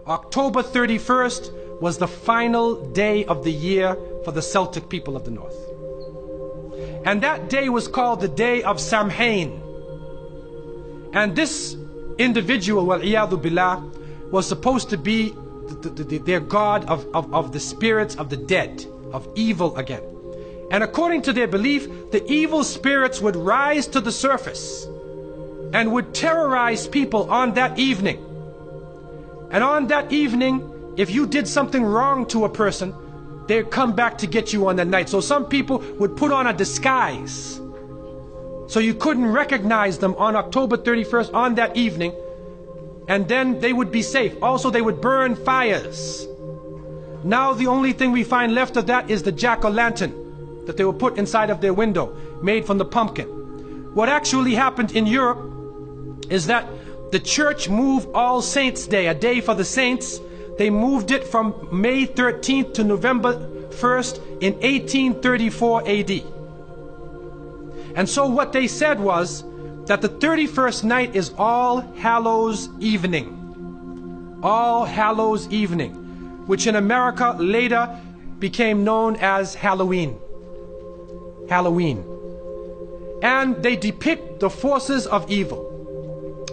October 31st was the final day of the year for the Celtic people of the North. And that day was called the Day of Samhain. And this individual, wal-iyadhu billah, was supposed to be their god of the spirits of the dead, of evil again. And according to their belief, the evil spirits would rise to the surface and would terrorize people on that evening. And on that evening, if you did something wrong to a person, they'd come back to get you on that night. So some people would put on a disguise, so you couldn't recognize them on October 31st on that evening, and then they would be safe. Also, they would burn fires. Now the only thing we find left of that is the jack-o'-lantern that they will put inside of their window, made from the pumpkin. What actually happened in Europe is that the church moved All Saints' Day, a day for the saints. They moved it from May 13th to November 1st in 1834 AD. And so what they said was that the 31st night is All Hallows Evening. All Hallows Evening, which in America later became known as Halloween. Halloween. And they depict the forces of evil.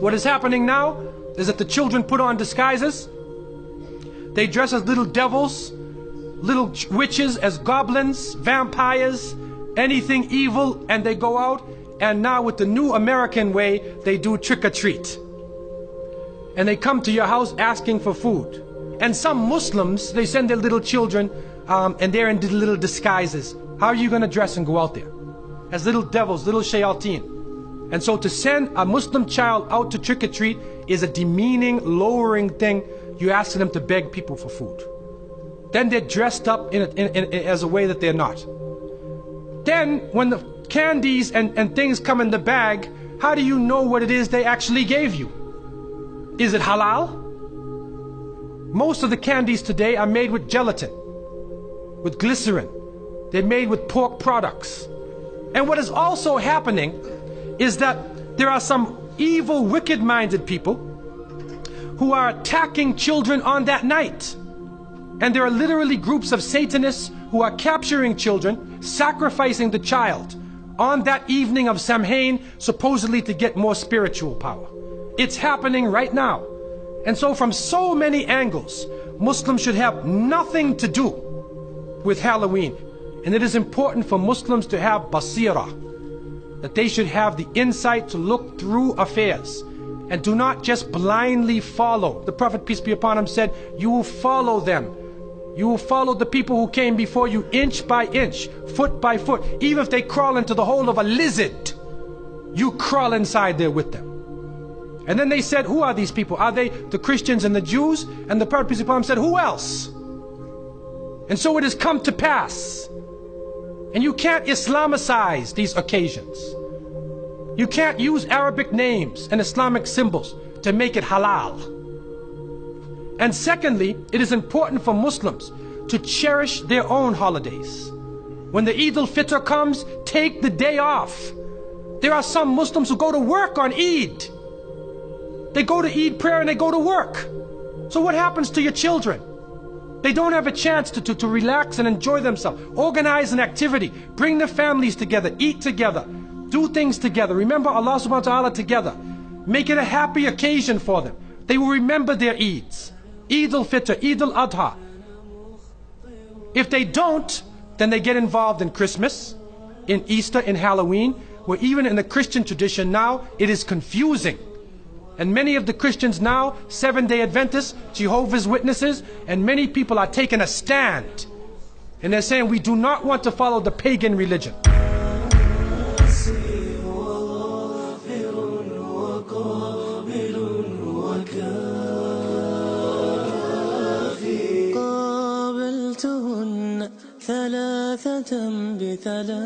What is happening now is that the children put on disguises. They dress as little devils, little witches, as goblins, vampires, anything evil, and they go out. And now with the new American way, they do trick-or-treat. And they come to your house asking for food. And some Muslims, they send their little children and they're in little disguises. How are you going to dress and go out there? As little devils, little shayateen. And so to send a Muslim child out to trick-or-treat is a demeaning, lowering thing. You ask them to beg people for food. Then they're dressed up as a way that they're not. Then when the candies and things come in the bag, how do you know what it is they actually gave you? Is it halal? Most of the candies today are made with gelatin, with glycerin. They're made with pork products. And what is also happening is that there are some evil, wicked-minded people who are attacking children on that night. And there are literally groups of Satanists who are capturing children, sacrificing the child on that evening of Samhain, supposedly to get more spiritual power. It's happening right now. And so from so many angles, Muslims should have nothing to do with Halloween. And it is important for Muslims to have basira, that they should have the insight to look through affairs and do not just blindly follow. The Prophet, peace be upon him, said, you will follow them. You will follow the people who came before you inch by inch, foot by foot. Even if they crawl into the hole of a lizard, you crawl inside there with them. And then they said, who are these people? Are they the Christians and the Jews? And the Prophet, peace be upon him, said, who else? And so it has come to pass. And you can't Islamicize these occasions. You can't use Arabic names and Islamic symbols to make it halal. And secondly, it is important for Muslims to cherish their own holidays. When the Eid al-Fitr comes, take the day off. There are some Muslims who go to work on Eid. They go to Eid prayer and they go to work. So what happens to your children? They don't have a chance to relax and enjoy themselves. Organize an activity. Bring their families together. Eat together. Do things together. Remember Allah subhanahu wa ta'ala together. Make it a happy occasion for them. They will remember their Eids. Eid al-Fitr, Eid al-Adha. If they don't, then they get involved in Christmas, in Easter, in Halloween, where even in the Christian tradition now, it is confusing. And many of the Christians now, Seventh-day Adventists, Jehovah's Witnesses, and many people are taking a stand. And they're saying we do not want to follow the pagan religion. ثلاثة بثلاثة